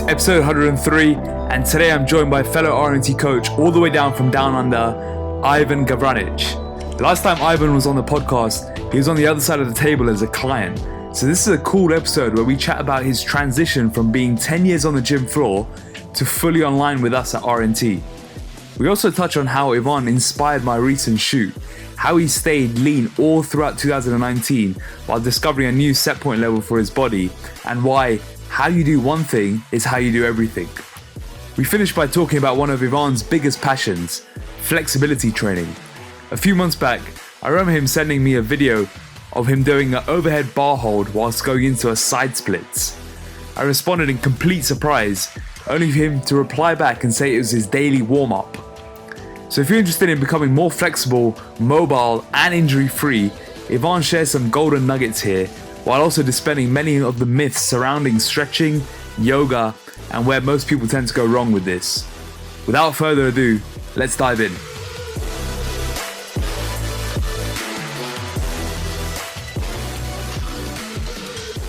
episode 103, and today I'm joined by fellow RNT coach all the way down from down under, Ivan Gavranic. Last time Ivan was on the podcast, he was on the other side of the table as a client. So this is a cool episode where we chat about his transition from being 10 years on the gym floor to fully online with us at RNT. We also touch on how Ivan inspired my recent shoot, how he stayed lean all throughout 2019 while discovering a new set point level for his body, and why how you do one thing is how you do everything. We finished by talking about one of Ivan's biggest passions, flexibility training. A few months back, I remember him sending me a video of him doing an overhead bar hold whilst going into a side splits. I responded in complete surprise, only for him to reply back and say it was his daily warm-up. So if you're interested in becoming more flexible, mobile, and injury-free, Ivan shares some golden nuggets here, while also dispelling many of the myths surrounding stretching, yoga, and where most people tend to go wrong with this. Without further ado, let's dive in.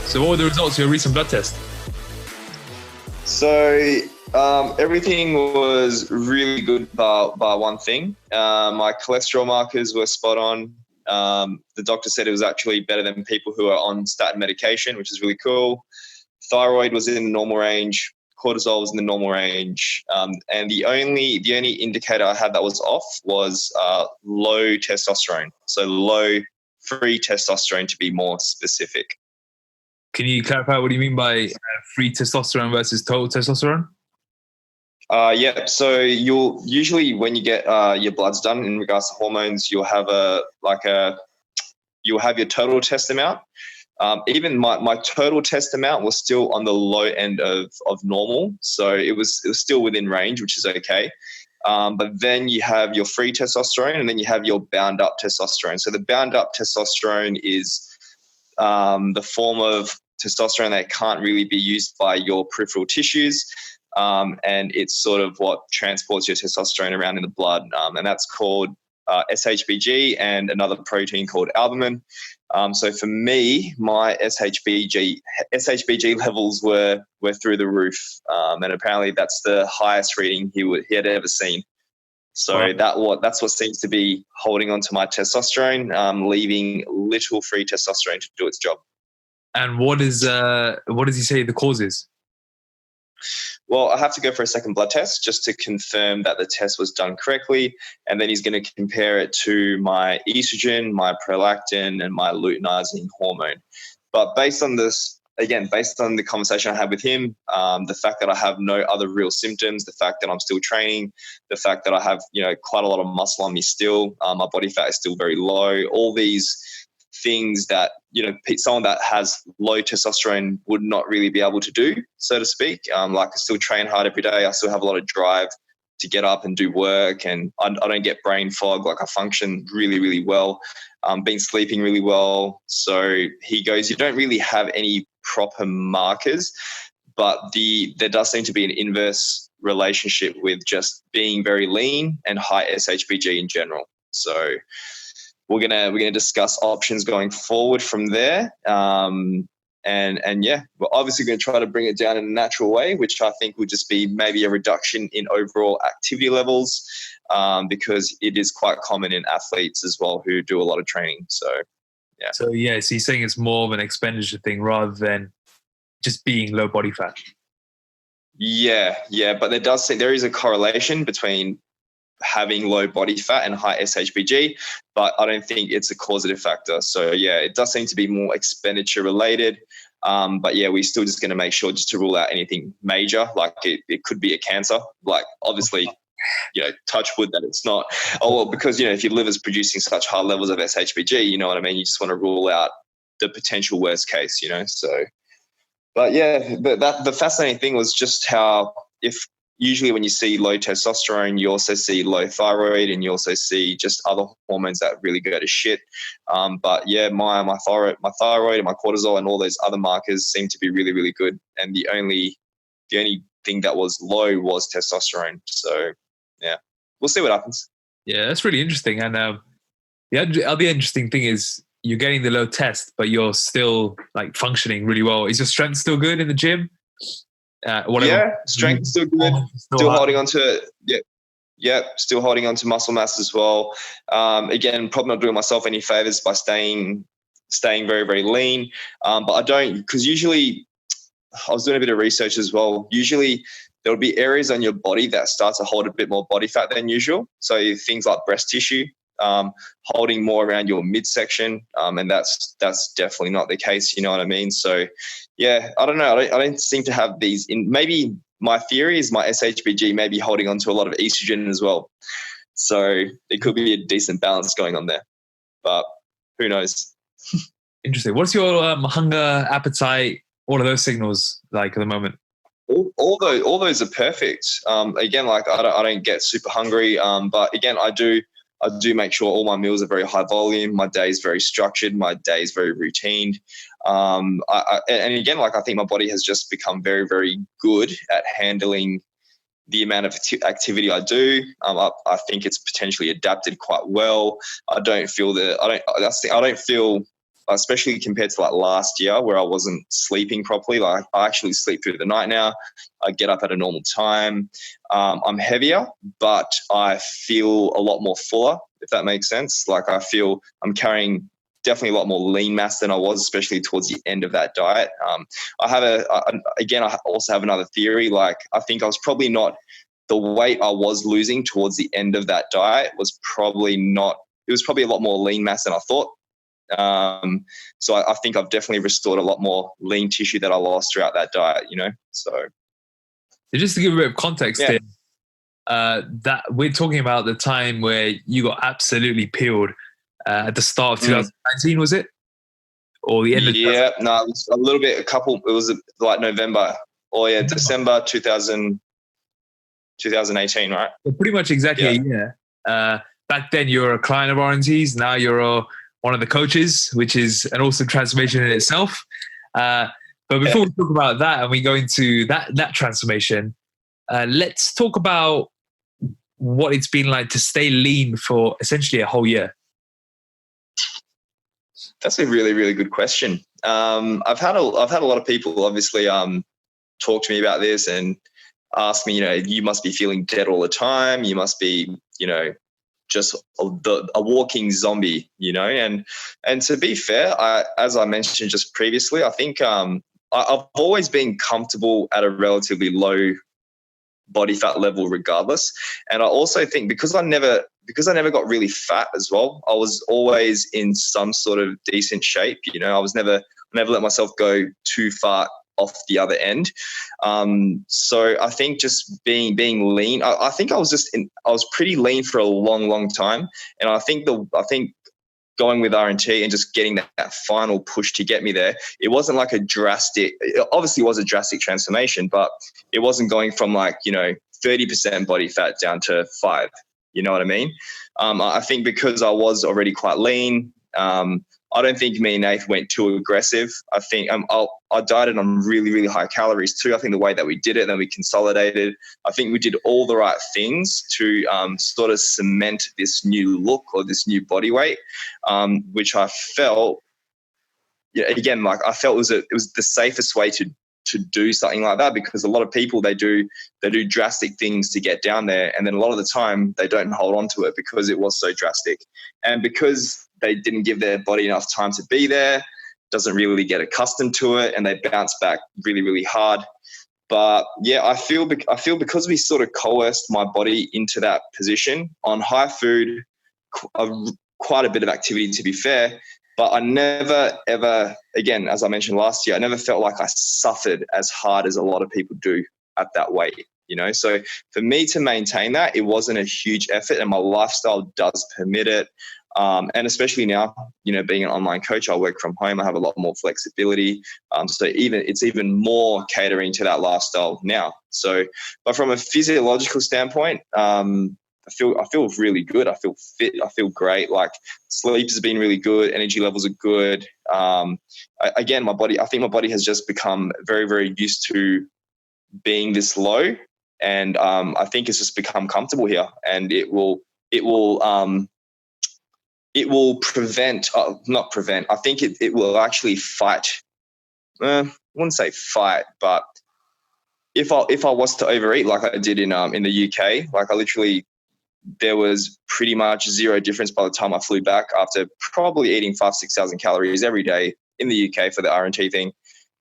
So what were the results of your recent blood test? So everything was really good bar one thing. My cholesterol markers were spot on. The doctor said it was actually better than people who are on statin medication, which is really cool. Thyroid was in the normal range. Cortisol was in the normal range. And the only indicator I had that was off was low testosterone. So low free testosterone, to be more specific. Can you clarify what do you mean by free testosterone versus total testosterone? Yeah. So you'll usually, when you get your bloods done in regards to hormones, you'll have you'll have your total test amount. Even my total test amount was still on the low end of normal, so it was still within range, which is okay. But then you have your free testosterone, and then you have your bound up testosterone. So the bound up testosterone is the form of testosterone that can't really be used by your peripheral tissues. And it's sort of what transports your testosterone around in the blood. And that's called SHBG and another protein called albumin. So for me, my SHBG levels were through the roof. And apparently that's the highest reading he had ever seen. So wow. That's what seems to be holding on to my testosterone, leaving little free testosterone to do its job. And what does he say the cause is? Well, I have to go for a second blood test just to confirm that the test was done correctly. And then he's going to compare it to my estrogen, my prolactin, and my luteinizing hormone. But based on the conversation I had with him, the fact that I have no other real symptoms, the fact that I'm still training, the fact that I have, quite a lot of muscle on me still, my body fat is still very low, all these things that, someone that has low testosterone would not really be able to do, so to speak. Like I still train hard every day. I still have a lot of drive to get up and do work, and I don't get brain fog. Like I function really, really well, been sleeping really well. So he goes, you don't really have any proper markers, but there does seem to be an inverse relationship with just being very lean and high SHBG in general. So we're gonna discuss options going forward from there, and yeah, we're obviously going to try to bring it down in a natural way, which I think would just be maybe a reduction in overall activity levels, because it is quite common in athletes as well who do a lot of training. So yeah. So you're saying it's more of an expenditure thing rather than just being low body fat. Yeah, but there is a correlation between having low body fat and high SHBG, but I don't think it's a causative factor. So yeah, it does seem to be more expenditure related. But yeah, we're still just going to make sure just to rule out anything major, like it could be a cancer. Like obviously, touch wood that it's not. Oh, well, because, if your liver's producing such high levels of SHBG, you know what I mean? You just want to rule out the potential worst case, so. But yeah, the fascinating thing was just how usually when you see low testosterone, you also see low thyroid, and you also see just other hormones that really go to shit. But yeah, my thyroid and my cortisol and all those other markers seem to be really, really good. And the only thing that was low was testosterone. So yeah, we'll see what happens. Yeah, that's really interesting. And the other interesting thing is you're getting the low test, but you're still like functioning really well. Is your strength still good in the gym? Whatever. Yeah, strength is still good. Still high. holding on to still holding on to muscle mass as well. Again, probably not doing myself any favors by staying very, very lean. But I don't, because usually I was doing a bit of research as well. Usually there'll be areas on your body that start to hold a bit more body fat than usual. So things like breast tissue, holding more around your midsection, and that's definitely not the case. You know what I mean? So, yeah, I don't know. I don't seem to have these. Maybe my theory is my SHBG may be holding on to a lot of estrogen as well. So it could be a decent balance going on there, but who knows? Interesting. What's your hunger, appetite, all of those signals like at the moment? All those are perfect. Again, like I don't get super hungry, but again, I do make sure all my meals are very high volume. My day is very structured. My day is very routine. And again, like I think my body has just become very, very good at handling the amount of activity I do. I think it's potentially adapted quite well. I don't feel, especially compared to like last year where I wasn't sleeping properly. Like I actually sleep through the night now. I get up at a normal time. I'm heavier, but I feel a lot more fuller, if that makes sense. Like I feel I'm carrying definitely a lot more lean mass than I was, especially towards the end of that diet. I also have another theory. Like I think I was probably not, the weight I was losing towards the end of that diet was probably not, it was probably a lot more lean mass than I thought. So I think I've definitely restored a lot more lean tissue that I lost throughout that diet, you know? So just to give a bit of context here, that we're talking about the time where you got absolutely peeled at the start of 2019, was it? Or the end of it was a little bit, it was like November, December 2018, right? Well, pretty much exactly a year. Back then you were a client of RNT's, now you're one of the coaches, which is an awesome transformation in itself. But before we talk about that and we go into that transformation, let's talk about what it's been like to stay lean for essentially a whole year. That's a really, really good question. I've had a lot of people obviously talk to me about this and ask me, you must be feeling dead all the time. You must be, just a walking zombie, and to be fair, as I mentioned just previously, I think I've always been comfortable at a relatively low body fat level regardless. And I also think because I never got really fat as well, I was always in some sort of decent shape. I was never let myself go too far off the other end. So I think just being lean, I think I was pretty lean for a long, long time. And I think going with RNT and just getting that final push to get me there, it wasn't like it obviously was a drastic transformation, but it wasn't going from 30% body fat down to 5%. You know what I mean? I think because I was already quite lean, I don't think me and Nath went too aggressive. I think I dieted on really, really high calories too. I think the way that we did it, then we consolidated. I think we did all the right things to sort of cement this new look or this new body weight, which I felt, again, I felt it was the safest way to do something like that, because a lot of people, they do drastic things to get down there, and then a lot of the time they don't hold on to it because it was so drastic, and because they didn't give their body enough time to be there, doesn't really get accustomed to it, and they bounce back really, really hard. But yeah, I feel because we sort of coerced my body into that position on high food, quite a bit of activity to be fair, but I never ever, again, as I mentioned last year, I never felt like I suffered as hard as a lot of people do at that weight. So for me to maintain that, it wasn't a huge effort, and my lifestyle does permit it. And especially now, being an online coach, I work from home. I have a lot more flexibility. So it's even more catering to that lifestyle now. So, but from a physiological standpoint, I feel really good. I feel fit. I feel great. Like sleep has been really good. Energy levels are good. Again, I think my body has just become very, very used to being this low, and I think it's just become comfortable here, and it will not prevent. I think it will actually fight. I wouldn't say fight, but if I was to overeat like I did in the UK, like there was pretty much zero difference by the time I flew back after probably eating 5,000-6,000 calories every day in the UK for the R&T thing,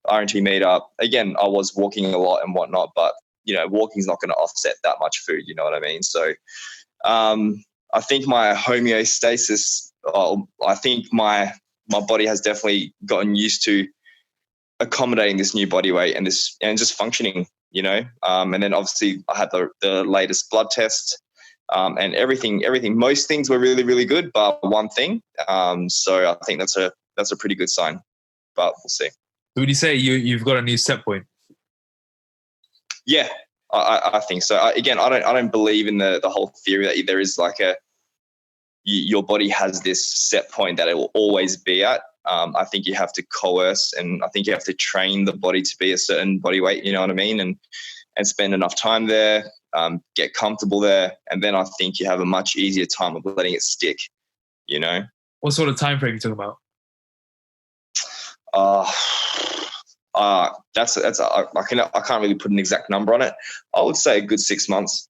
R&T meetup. Again, I was walking a lot and whatnot, but walking is not going to offset that much food. You know what I mean? So I think my homeostasis, I think my body has definitely gotten used to accommodating this new body weight and just functioning, and then obviously I had the latest blood test, and everything, most things were really, really good, but one thing. So I think that's a pretty good sign, but we'll see. Would you say you've got a new set point? Yeah, I think so. I don't believe in the whole theory that there is like your body has this set point that it will always be at. I think you have to coerce, and I think you have to train the body to be a certain body weight, you know what I mean? And spend enough time there, get comfortable there. And then I think you have a much easier time of letting it stick, What sort of time frame are you talking about? I can't really put an exact number on it. I would say a good 6 months.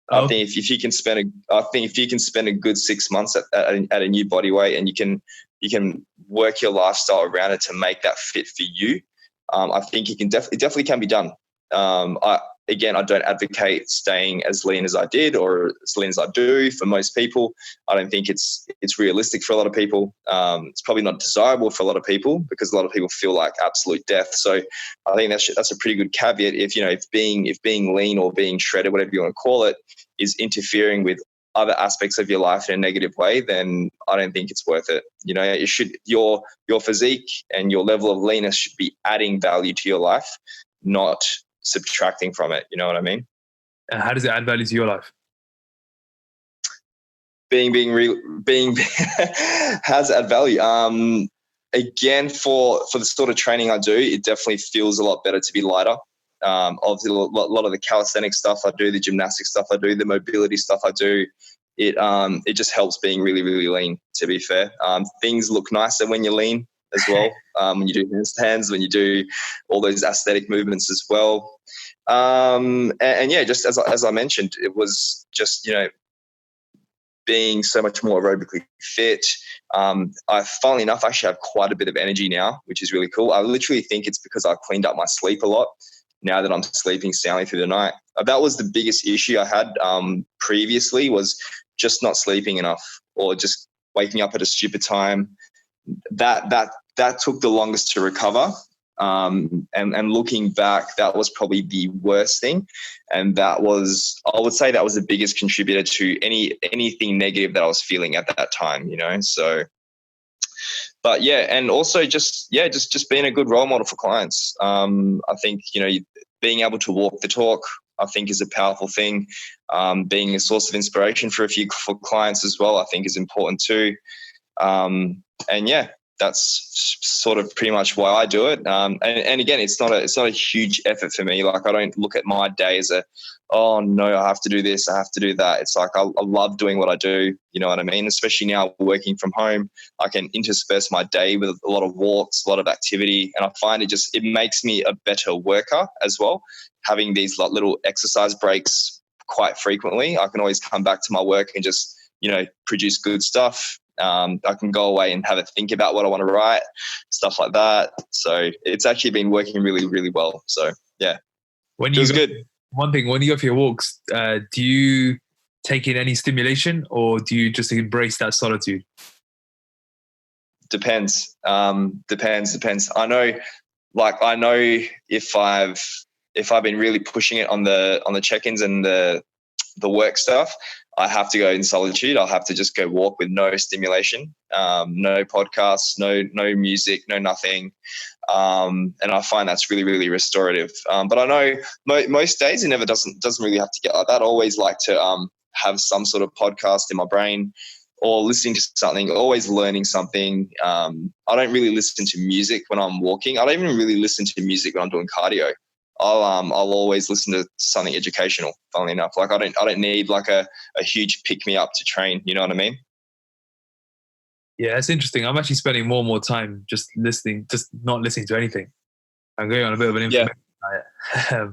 Oh. I think if you can spend a good 6 months at a new body weight, and you can work your lifestyle around it to make that fit for you, I think it definitely can be done. I don't advocate staying as lean as I did or as lean as I do for most people. I don't think it's realistic for a lot of people. It's probably not desirable for a lot of people because a lot of people feel like absolute death. So I think that's a pretty good caveat. If being lean or being shredded, whatever you want to call it, is interfering with other aspects of your life in a negative way, then I don't think it's worth it. Your physique and your level of leanness should be adding value to your life, not subtracting from it. You know what I mean? And how does it add value to your life? Being has add value. Again, for the sort of training I do, it definitely feels a lot better to be lighter. Obviously, a lot of the calisthenic stuff I do, the gymnastic stuff I do, the mobility stuff I do, it just helps being really, really lean, to be fair. Things look nicer when you're lean as well, when you do handstands, when you do all those aesthetic movements as well. And yeah, just as I mentioned, it was just, being so much more aerobically fit. I, funnily enough, actually have quite a bit of energy now, which is really cool. I literally think it's because I cleaned up my sleep a lot now that I'm sleeping soundly through the night. That was the biggest issue I had previously, was just not sleeping enough or just waking up at a stupid time. That took the longest to recover. And looking back, that was probably the worst thing. And I would say that was the biggest contributor to anything negative that I was feeling at that time, so. But yeah, and also just being a good role model for clients. I think, being able to walk the talk, I think, is a powerful thing. Being a source of inspiration for clients as well, I think, is important too. And yeah, that's sort of pretty much why I do it. And again, it's not a huge effort for me. Like, I don't look at my day as oh no, I have to do this, I have to do that. It's like, I love doing what I do. You know what I mean? Especially now working from home, I can intersperse my day with a lot of walks, a lot of activity. And I find it makes me a better worker as well. Having these little exercise breaks quite frequently, I can always come back to my work and just, produce good stuff. I can go away and have a think about what I want to write, stuff like that. So it's actually been working really, really well. So yeah, it was good. One thing, when you go for your walks, do you take in any stimulation, or do you just embrace that solitude? Depends. Depends. I know if I've been really pushing it on the check-ins and the work stuff, I have to go in solitude. I'll have to just go walk with no stimulation, no podcasts, no music, no nothing. And I find that's really, really restorative. But I know most days it never doesn't really have to get like that. I always like to have some sort of podcast in my brain, or listening to something, always learning something. I don't really listen to music when I'm walking. I don't even really listen to music when I'm doing cardio. I'll always listen to something educational, funnily enough. Like, I don't need like a huge pick me up to train. You know what I mean? Yeah, that's interesting. I'm actually spending more and more time just not listening to anything. I'm going on a bit of an information diet.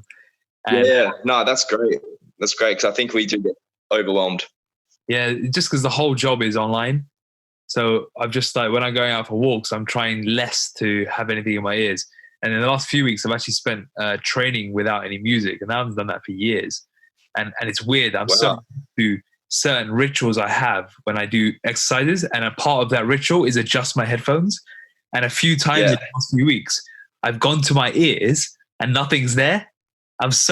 And no, that's great. That's great because I think we do get overwhelmed. yeah, just because the whole job is online. So I've just like, when I'm going out for walks, I'm trying less to have anything in my ears. And in the last few weeks, I've actually spent training without any music, and I haven't done that for years. And it's weird. I'm so into certain rituals I have when I do exercises, and a part of that ritual is adjust my headphones. And a few times in the last few weeks, I've gone to my ears and nothing's there. It's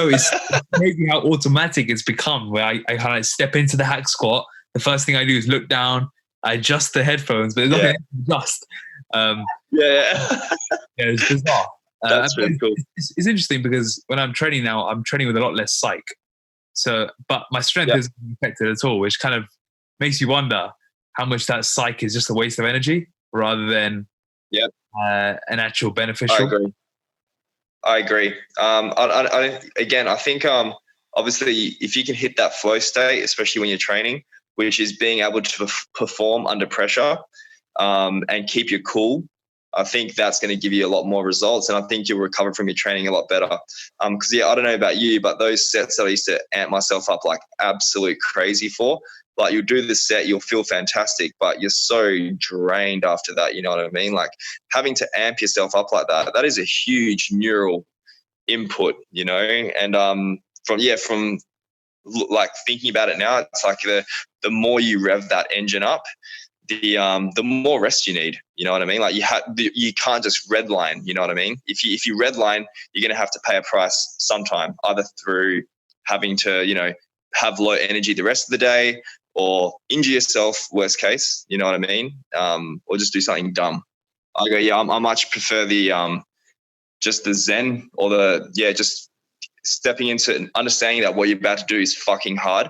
crazy how automatic it's become, where I kind of step into the hack squat. The first thing I do is look down, I adjust the headphones, but there's nothing to adjust. It's bizarre. That's really cool. It's interesting because when I'm training now, I'm training with a lot less psych. So, but my strength isn't affected at all, which kind of makes you wonder how much that psych is just a waste of energy rather than an actual beneficial. I agree. I think obviously if you can hit that flow state, especially when you're training, which is being able to perform under pressure and keep you cool, I think that's going to give you a lot more results, and I think you'll recover from your training a lot better. Because I don't know about you, but those sets that I used to amp myself up like absolute crazy for, like you'll do the set, you'll feel fantastic, but you're so drained after that. You know what I mean? Like having to amp yourself up like that is a huge neural input, you know. And from like thinking about it now, it's like the more you rev that engine up, the more rest you need. You know what I mean? Like you can't just redline. You know what I mean? If you redline, you're going to have to pay a price sometime, either through having to have low energy the rest of the day, or injure yourself, worst case. You know what I mean? Or just do something dumb. I go, I much prefer the just the zen, or just stepping into understanding that what you're about to do is fucking hard,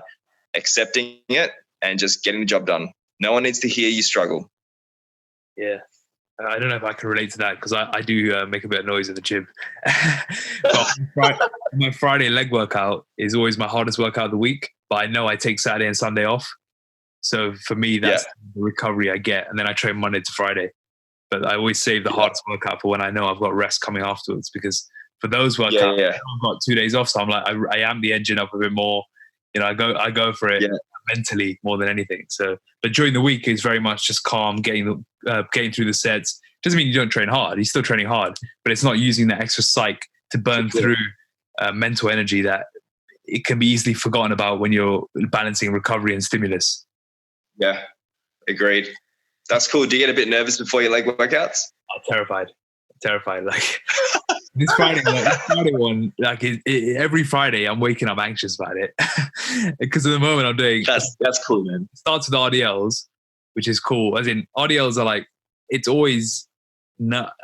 accepting it, and just getting the job done. No one needs to hear you struggle. Yeah. I don't know if I can relate to that because I do make a bit of noise in the gym. But my Friday leg workout is always my hardest workout of the week, but I know I take Saturday and Sunday off. So for me, that's the recovery I get. And then I train Monday to Friday. But I always save the hardest workout for when I know I've got rest coming afterwards, because for those workouts, I've got 2 days off. So I'm like, I amp the engine up a bit more. I go for it mentally more than anything. So, but during the week is very much just calm, getting through the sets. Doesn't mean you don't train hard. You're still training hard, but it's not using that extra psych to burn through mental energy that it can be easily forgotten about when you're balancing recovery and stimulus. Yeah, agreed. That's cool. Do you get a bit nervous before your leg workouts? I'm terrified. Like this Friday one, like every Friday, I'm waking up anxious about it because at the moment I'm doing. That's cool, man. It starts with RDLs, which is cool. As in, RDLs are like, it's always.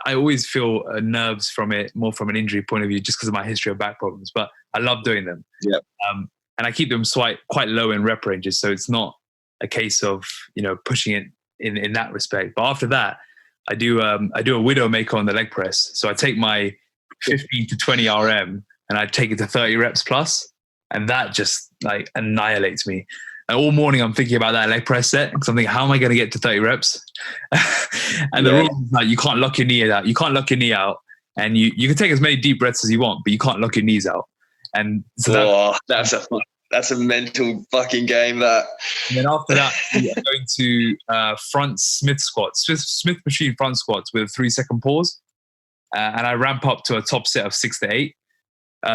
I always feel nerves from it, more from an injury point of view, just because of my history of back problems. But I love doing them. Yeah. And I keep them quite low in rep ranges, so it's not a case of pushing it in that respect. But after that, I do a widowmaker on the leg press. So I take my 15 to 20 RM and I take it to 30 reps plus, and that just like annihilates me. And all morning I'm thinking about that leg press set because I'm thinking, how am I going to get to 30 reps? And the rule is like, you can't lock your knee out. You can't lock your knee out, and you can take as many deep breaths as you want, but you can't lock your knees out. And so that's a mental fucking game. That. And then after that, we are going to front Smith squats, Smith machine front squats with a 3-second pause, and I ramp up to a top set of 6 to 8.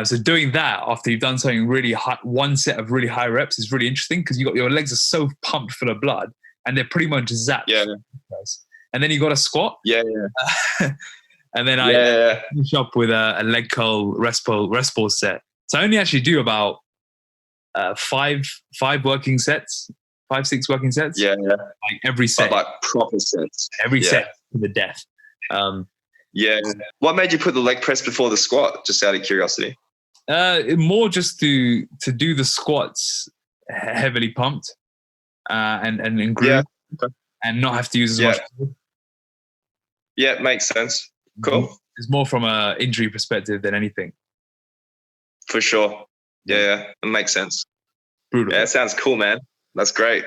So doing that after you've done something really high, one set of really high reps is really interesting because your legs are so pumped full of blood and they're pretty much zapped. Yeah. And then you got to squat. Yeah. And then I finish up with a leg curl rest pause set. So I only actually do about 5 working sets, 5-6 working sets. Yeah. Like every set. Like proper sets. Every set to the death. Yeah. What made you put the leg press before the squat? Just out of curiosity. More just to do the squats heavily pumped and groove and not have to use as much. Yeah, makes sense. Cool. It's more from a injury perspective than anything. For sure. Yeah, it makes sense. Brutal. Yeah, it sounds cool, man. That's great.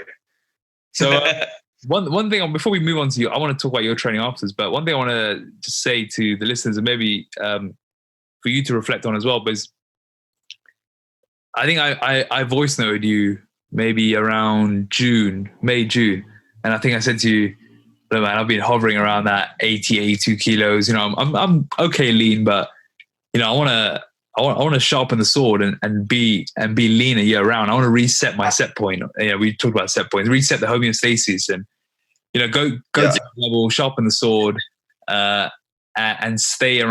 So one thing before we move on to you, I want to talk about your training afterwards. But one thing I want to just say to the listeners, and maybe for you to reflect on as well, is I think I voice noted you maybe around May, June. And I think I said to you, look, man, I've been hovering around that 80, 82 kilos. You know, I'm okay lean, but you know, I want to sharpen the sword and be leaner year round. I want to reset my set point. You know, we talked about set points, reset the homeostasis, and you know, go to the level, sharpen the sword, and stay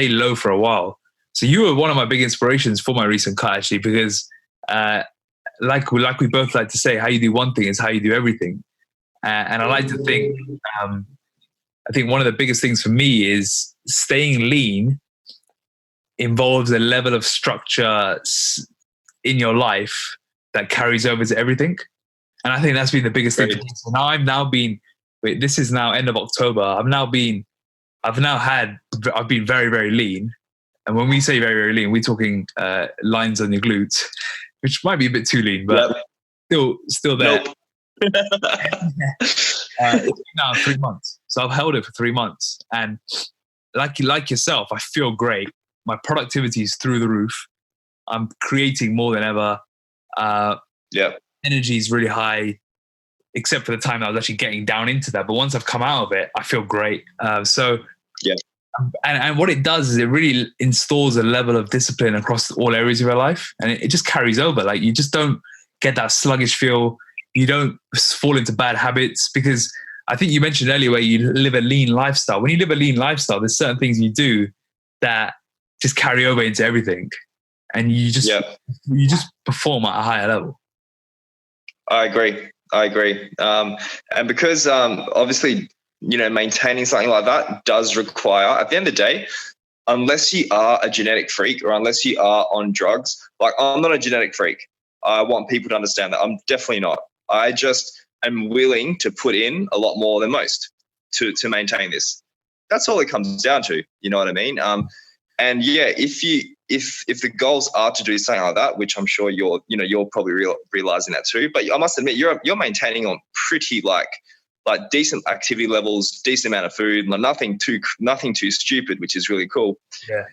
low for a while. So you were one of my big inspirations for my recent cut, actually, because like we both like to say, how you do one thing is how you do everything. And I like to think, I think one of the biggest things for me is staying lean involves a level of structure in your life that carries over to everything. And I think that's been the biggest thing. So now this is now end of October. I've been very, very lean. And when we say very, very lean, we're talking lines on your glutes, which might be a bit too lean, but still there. Nope. It's been now 3 months. So I've held it for 3 months. And like yourself, I feel great. My productivity is through the roof. I'm creating more than ever. Energy is really high, except for the time I was actually getting down into that. But once I've come out of it, I feel great. And what it does is it really installs a level of discipline across all areas of your life. And it just carries over. Like you just don't get that sluggish feel. You don't fall into bad habits, because I think you mentioned earlier where you live a lean lifestyle. When you live a lean lifestyle, there's certain things you do that just carry over into everything, and you just perform at a higher level. I agree. And because obviously, you know, maintaining something like that does require, at the end of the day, unless you are a genetic freak or unless you are on drugs, like I'm not a genetic freak. I want people to understand that. I'm definitely not. I just am willing to put in a lot more than most to maintain this. That's all it comes down to. You know what I mean? And yeah, if the goals are to do something like that, which I'm sure you're probably realizing that too. But I must admit, you're maintaining on pretty like decent activity levels, decent amount of food, nothing too stupid, which is really cool. Yeah.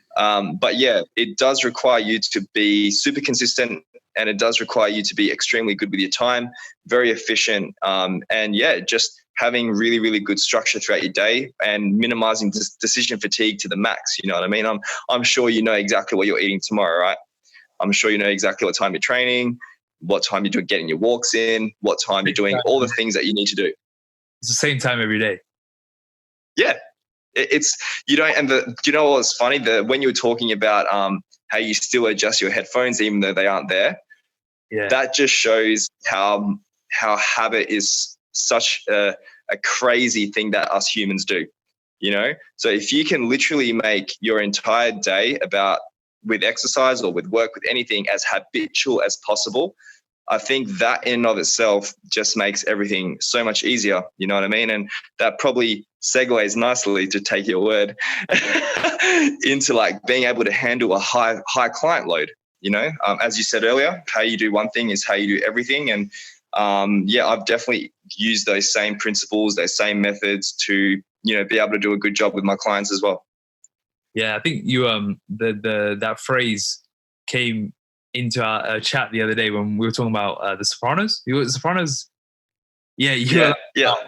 But yeah, it does require you to be super consistent, and it does require you to be extremely good with your time, very efficient, and yeah, just having really, really good structure throughout your day and minimizing decision fatigue to the max. You know what I mean? I'm sure you know exactly what you're eating tomorrow, right? I'm sure you know exactly what time you're training, what time you're getting your walks in, what time you're doing all the things that you need to do. It's the same time every day. Yeah. It's, you know, and do you know what's funny? When you were talking about how you still adjust your headphones even though they aren't there, that just shows how habit is such a crazy thing that us humans do, you know? So if you can literally make your entire day with exercise or with work, with anything, as habitual as possible, I think that in and of itself just makes everything so much easier. You know what I mean? And that probably segues nicely, to take your word, into like being able to handle a high client load. You know, as you said earlier, how you do one thing is how you do everything. And I've definitely used those same principles, those same methods to, you know, be able to do a good job with my clients as well. Yeah, I think you that phrase came into our chat the other day when we were talking about The Sopranos. You were The Sopranos. Yeah,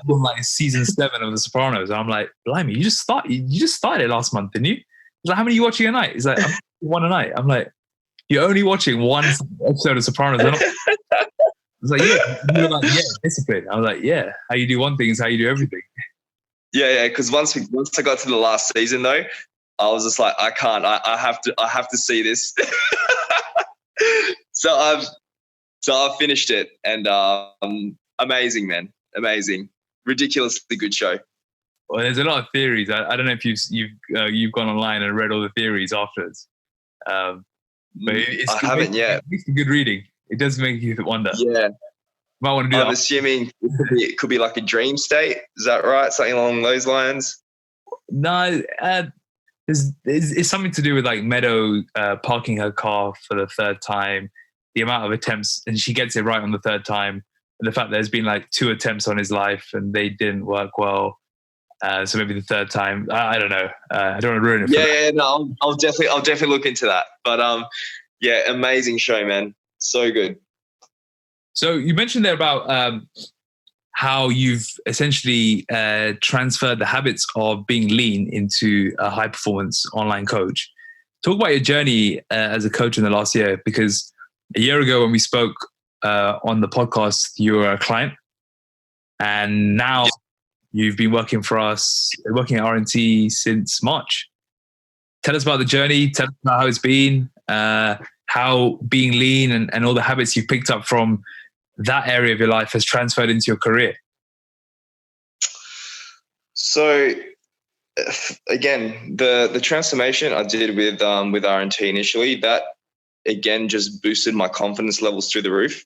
on like season 7 of The Sopranos, and I'm like, blimey, you just started last month, didn't you? He's like, how many are you watching a night? He's like, one a night. I'm like, you're only watching one episode of Sopranos. I was like, yeah. You were like, yeah, discipline. I was like, yeah, how you do one thing is how you do everything. Yeah. Because once I got to the last season, though, I was just like, I can't. I have to see this. So I've finished it, and amazing, man, amazing, ridiculously good show. Well, there's a lot of theories. I don't know if you've gone online and read all the theories afterwards. But I haven't yet. It's good reading. It does make you wonder. Yeah. Might want to do I'm assuming it could be like a dream state. Is that right? Something along those lines? No, it's something to do with like Meadow parking her car for the 3rd time, the amount of attempts, and she gets it right on the 3rd time. And the fact that there's been like 2 attempts on his life and they didn't work well. So maybe the 3rd time, I don't know. I don't want to ruin it. No, I'll definitely look into that. But Yeah, amazing show, man. So good. So you mentioned there about how you've essentially transferred the habits of being lean into a high performance online coach. Talk about your journey as a coach in the last year, because a year ago when we spoke on the podcast, you were a client, and now you've been working for us, working at RNT since March. Tell us about the journey. Tell us about how it's been, how being lean and all the habits you've picked up from that area of your life has transferred into your career. So again, the transformation I did with RNT initially, that again just boosted my confidence levels through the roof.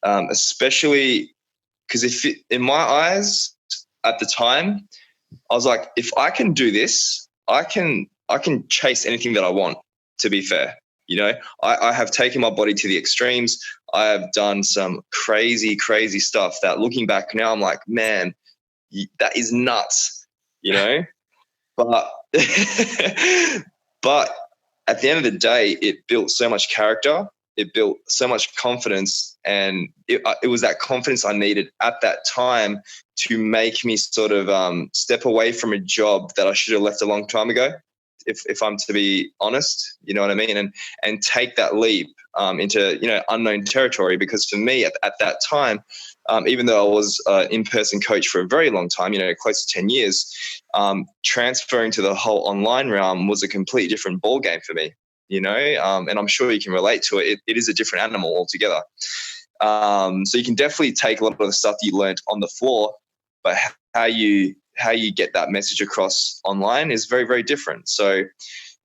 Especially because in my eyes at the time, I was like, if I can do this, I can chase anything that I want. To be fair, I have taken my body to the extremes. I have done some crazy stuff that, looking back now, I'm like, man, that is nuts, But but at the end of the day, it built so much character. It built so much confidence, and it was that confidence I needed at that time to make me sort of step away from a job that I should have left a long time ago, if I'm to be honest, you know what I mean, and take that leap into unknown territory. Because for me at that time, even though I was an in-person coach for a very long time, close to 10 years, transferring to the whole online realm was a completely different ball game for me. And I'm sure you can relate to it. It is a different animal altogether. So you can definitely take a lot of the stuff that you learned on the floor, but how you get that message across online is very, very different. So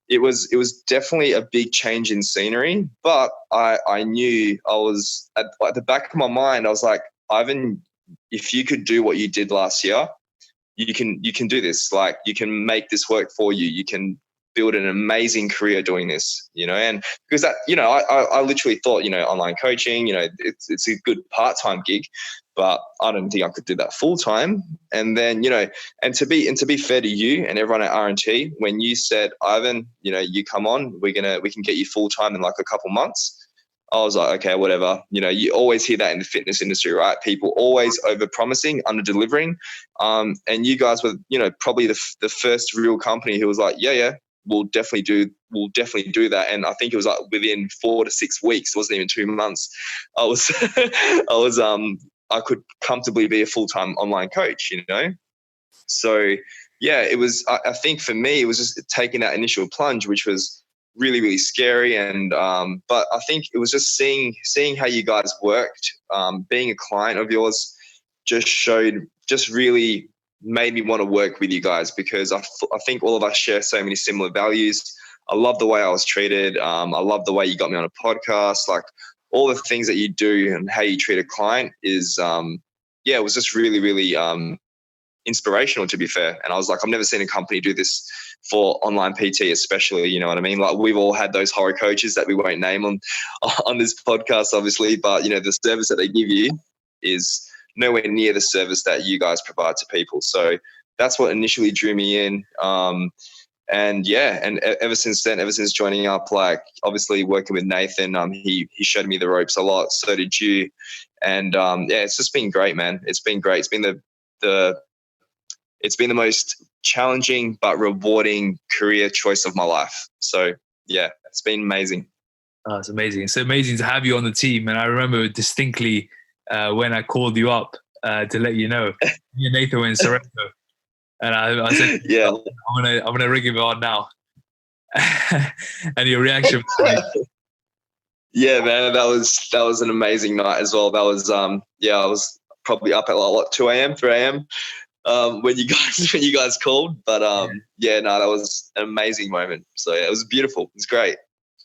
it was definitely a big change in scenery, but I knew I was at the back of my mind, I was like, Ivan, if you could do what you did last year, you can do this. Like, you can make this work for you. You can build an amazing career doing this, and because that, I literally thought, online coaching, it's a good part-time gig, but I don't think I could do that full-time. And then, and to be fair to you and everyone at RNT, when you said, Ivan, you come on, we can get you full-time in like a couple months, I was like, okay, whatever. You always hear that in the fitness industry, right? People always over-promising, under-delivering. And you guys were, probably the first real company who was like, yeah, we'll definitely do that. And I think it was like within 4 to 6 weeks, it wasn't even 2 months, I could comfortably be a full-time online coach, So yeah, it was, I think for me, it was just taking that initial plunge, which was really, really scary. And but I think it was just seeing how you guys worked, being a client of yours just really made me want to work with you guys, because I think all of us share so many similar values. I love the way I was treated. I love the way you got me on a podcast. Like, all the things that you do and how you treat a client is, it was just really, really inspirational, to be fair. And I was like, I've never seen a company do this for online PT, especially, you know what I mean? Like, we've all had those horror coaches that we won't name on this podcast, obviously, but the service that they give you is nowhere near the service that you guys provide to people. So that's what initially drew me in. And ever since then, ever since joining up, like, obviously working with Nathan, he showed me the ropes a lot. So did you. And it's just been great, man. It's been great. It's been it's been the most challenging but rewarding career choice of my life. So yeah, it's been amazing. Oh, it's amazing. It's amazing to have you on the team. And I remember distinctly when I called you up to let you know, me and Nathan were in Sorrento. And I said, yeah, I'm gonna ring him on now. And your reaction was like, yeah, man, that was an amazing night as well. That was I was probably up at like 2 a.m., 3 a.m. When you guys called. But that was an amazing moment. So yeah, it was beautiful. It was great.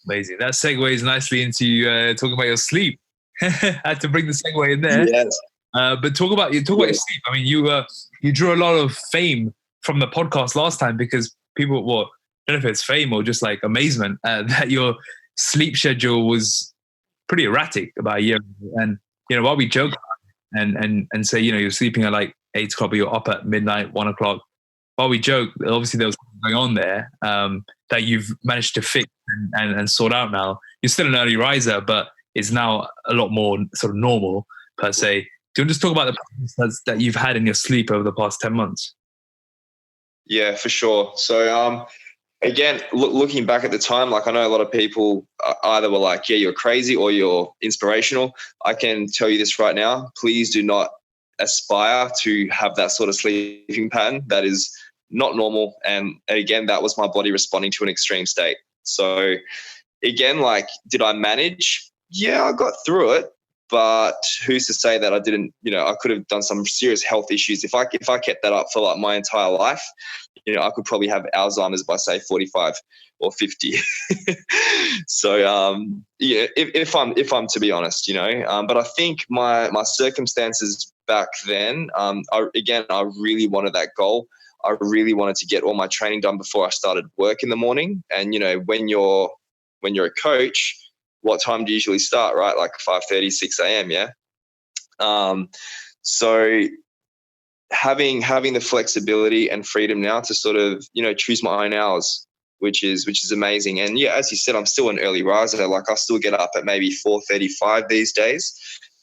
Amazing. That segues nicely into talking about your sleep. I had to bring the segue in there. Yes. But talk about your sleep. I mean, you drew a lot of fame from the podcast last time, because people, I don't know if it's fame or just like amazement that your sleep schedule was pretty erratic about a year ago. And while we joke and say you're sleeping at like 8 o'clock, but you're up at midnight, 1 o'clock. While we joke, obviously there was something going on there that you've managed to fix and sort out now. you're still an early riser, but it's now a lot more sort of normal per se. Do you want to just talk about the progress that you've had in your sleep over the past 10 months? Yeah, for sure. So, again, looking back at the time, like I know a lot of people either were like, yeah, you're crazy or you're inspirational. I can tell you this right now. Please do not aspire to have that sort of sleeping pattern. That is not normal. And again, that was my body responding to an extreme state. So again, like, did I manage? Yeah, I got through it. But who's to say that I didn't, I could have done some serious health issues. If I kept that up for like my entire life, I could probably have Alzheimer's by say 45 or 50. So, yeah, if I'm to be honest, but I think my circumstances back then, I really wanted that goal. I really wanted to get all my training done before I started work in the morning. And, when you're a coach, what time do you usually start, right? Like 5:30, 6 a.m. Yeah. So having the flexibility and freedom now to sort of, choose my own hours, which is amazing. And yeah, as you said, I'm still an early riser. Like I still get up at maybe 4:35 these days,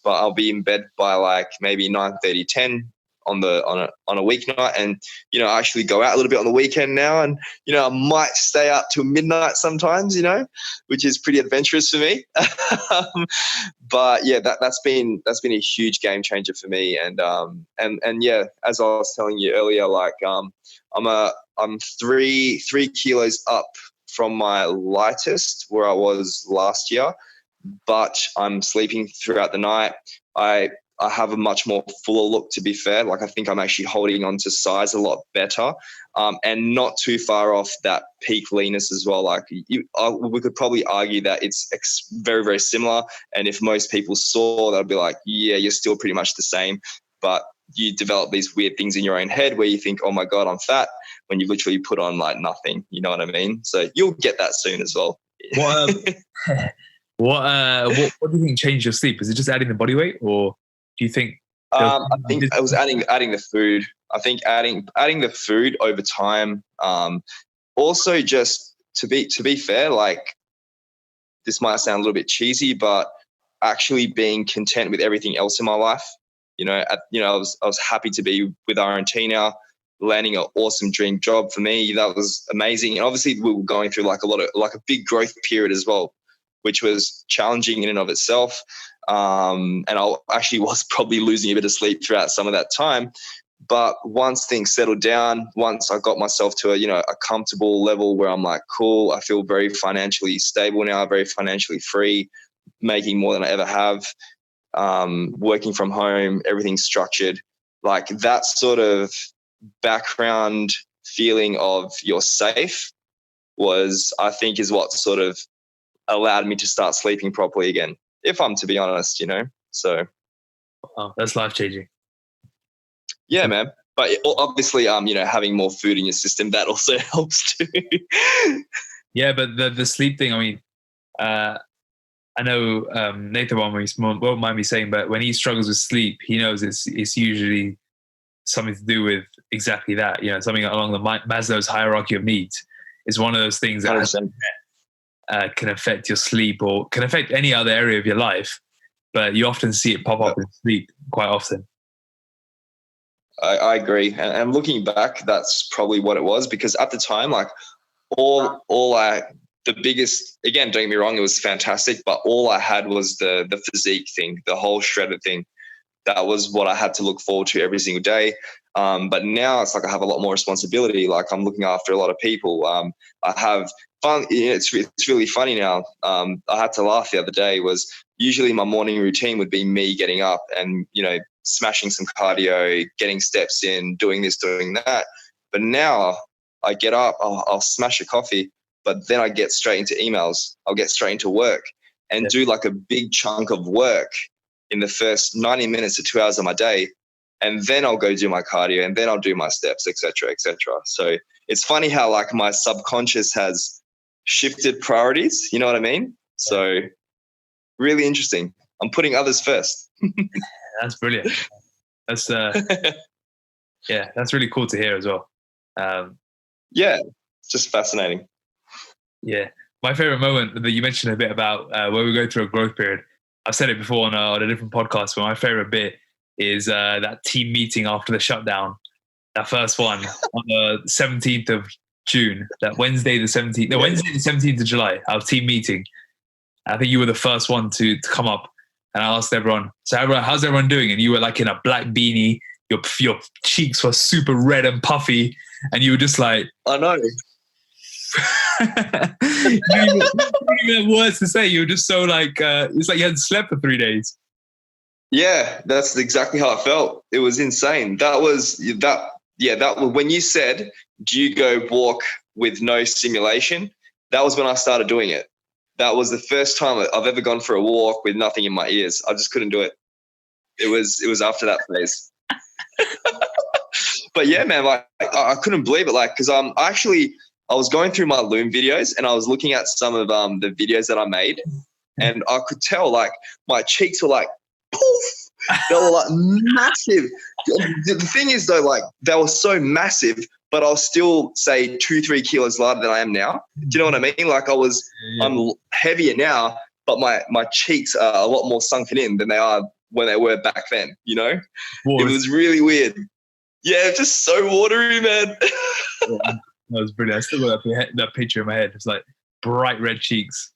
but I'll be in bed by like maybe 9:30, 10 on a weeknight, and I actually go out a little bit on the weekend now, and I might stay up till midnight sometimes, which is pretty adventurous for me. But yeah, that's been a huge game changer for me, and yeah, as I was telling you earlier, like I'm 3 kilos up from my lightest where I was last year, but I'm sleeping throughout the night. I have a much more fuller look, to be fair. Like I think I'm actually holding on to size a lot better, and not too far off that peak leanness as well. Like we could probably argue that it's very, very similar. And if most people saw, they'd be like, yeah, you're still pretty much the same. But you develop these weird things in your own head where you think, oh my God, I'm fat, when you literally put on like nothing. You know what I mean? So you'll get that soon as well. What do you think changed your sleep? Is it just adding the body weight, or do you think? I think it was adding the food. I think adding the food over time. Also, just to be fair, like this might sound a little bit cheesy, but actually being content with everything else in my life. I was happy to be with RNT now, landing an awesome dream job for me. That was amazing, and obviously we were going through like a big growth period as well, which was challenging in and of itself. And I actually was probably losing a bit of sleep throughout some of that time. But once things settled down, once I got myself to a comfortable level where I'm like, cool, I feel very financially stable now, very financially free, making more than I ever have, working from home, everything's structured. Like that sort of background feeling of you're safe I think is what sort of allowed me to start sleeping properly again, if I'm to be honest, so. Oh, that's life-changing. Yeah, man. But obviously, having more food in your system, that also helps too. Yeah, but the sleep thing, I mean, I know Nathan won't mind me saying, but when he struggles with sleep, he knows it's usually something to do with exactly that, something along the Maslow's hierarchy of needs. Is one of those things that can affect your sleep or can affect any other area of your life, but you often see it pop up in sleep quite often. I agree. And looking back, that's probably what it was, because at the time, like the biggest, again, don't get me wrong, it was fantastic, but all I had was the physique thing, the whole shredded thing. That was what I had to look forward to every single day. But now it's like I have a lot more responsibility. Like I'm looking after a lot of people. I have fun. It's really funny now. I had to laugh the other day. Was usually my morning routine would be me getting up and smashing some cardio, getting steps in, doing this, doing that. But now I get up, I'll smash a coffee, but then I get straight into emails. I'll get straight into work and do like a big chunk of work in the first 90 minutes to 2 hours of my day. And then I'll go do my cardio, and then I'll do my steps, et cetera, et cetera. So it's funny how like my subconscious has shifted priorities. You know what I mean? So really interesting. I'm putting others first. That's brilliant. That's that's really cool to hear as well. Yeah, it's just fascinating. Yeah. My favorite moment that you mentioned a bit about where we go through a growth period. I've said it before on a different podcast, but my favorite bit is that team meeting after the shutdown. That first one on the 17th of June, that Wednesday the 17th, no, Wednesday the 17th of July, our team meeting. I think you were the first one to come up, and I asked everyone, so everyone, how's everyone doing? And you were like in a black beanie, your cheeks were super red and puffy, and you were just like, I know. you didn't even have words to say. You were just so like, it's like you hadn't slept for 3 days. Yeah, that's exactly how I felt. It was insane. That was when you said, do you go walk with no stimulation? That was when I started doing it. That was the first time I've ever gone for a walk with nothing in my ears. I just couldn't do it. It was after that phase. But yeah, man, like I couldn't believe it. Like, cause I was going through my Loom videos and I was looking at some of the videos that I made, and I could tell like my cheeks were like poof. They were like massive. The thing is though, like they were so massive, but I'll still say 2-3 kilos lighter than I am now. Do you know what I mean? Like I'm heavier now, but my cheeks are a lot more sunken in than they are when they were back then, you know? It was really weird. Yeah, just so watery, man. Yeah, that was brilliant. I still got that picture in my head. It's like bright red cheeks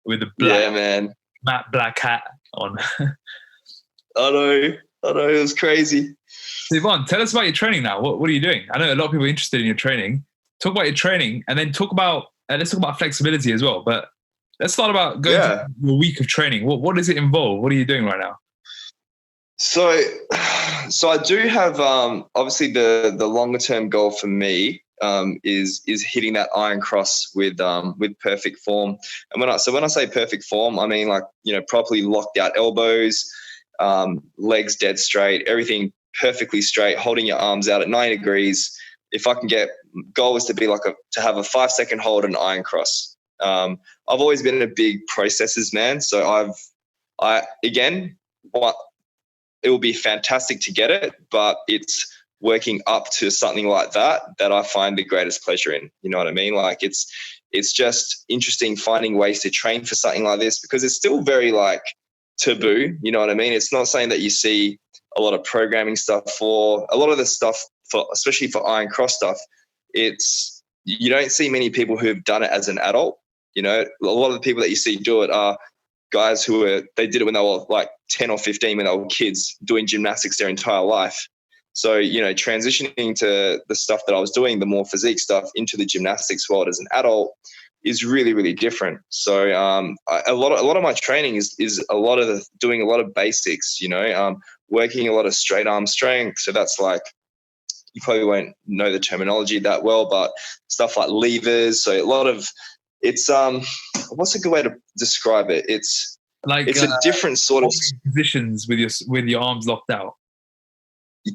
with a matte black hat on. I know. It was crazy. So Yvonne, tell us about your training now. What are you doing? I know a lot of people are interested in your training. Talk about your training, and then let's talk about flexibility as well. But let's start about going through a week of training. What does it involve? What are you doing right now? So I do have obviously the longer term goal for me is hitting that iron cross with perfect form. And when I say perfect form, I mean like, you know, properly locked out elbows, legs dead straight, everything perfectly straight, holding your arms out at 90 degrees. If I can goal is to be to have a 5-second hold and iron cross. I've always been a big processes man. So it will be fantastic to get it, but it's working up to something like that I find the greatest pleasure in. You know what I mean? Like it's just interesting finding ways to train for something like this, because it's still very like taboo. You know what I mean? It's not something that you see a lot of programming stuff for. A lot of the stuff especially for iron cross stuff, you don't see many people who have done it as an adult. You know, a lot of the people that you see do it are guys they did it when they were like 10 or 15 when they were kids doing gymnastics their entire life. So, you know, transitioning to the stuff that I was doing, the more physique stuff, into the gymnastics world as an adult is really, really different. So a lot of my training is doing a lot of basics, you know, working a lot of straight arm strength. So that's like, you probably won't know the terminology that well, but stuff like levers. So it's what's a good way to describe it? It's a different sort of positions with your arms locked out.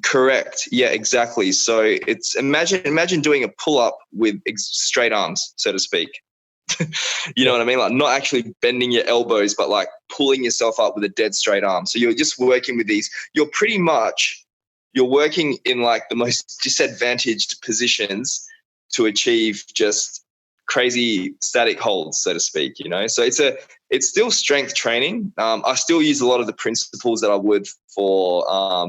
Correct. Yeah, exactly. So it's imagine doing a pull up with straight arms, so to speak. You know what I mean? Like not actually bending your elbows, but like pulling yourself up with a dead straight arm. So you're just working with these. You're working in like the most disadvantaged positions to achieve just crazy static holds, so to speak, you know? So it's still strength training. I still use a lot of the principles that I would for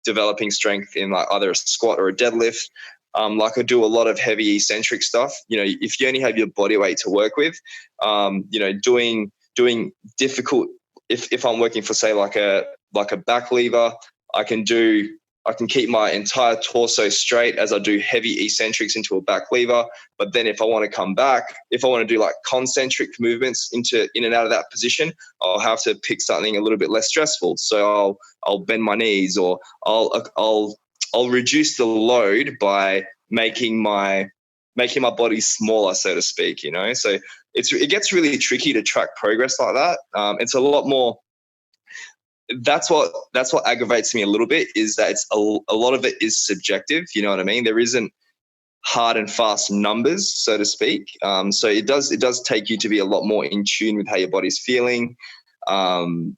developing strength in like either a squat or a deadlift. Like I do a lot of heavy eccentric stuff. You know, if you only have your body weight to work with, you know, doing difficult, if I'm working for say like a back lever, I can keep my entire torso straight as I do heavy eccentrics into a back lever. But then if I want to come back, if I want to do like concentric movements in and out of that position, I'll have to pick something a little bit less stressful. So I'll bend my knees, or I'll reduce the load by making my body smaller, so to speak, you know? So it gets really tricky to track progress like that. It's a lot more. That's what aggravates me a little bit, is that it's a lot of it is subjective. You know what I mean? There isn't hard and fast numbers, so to speak. So it does take you to be a lot more in tune with how your body's feeling. And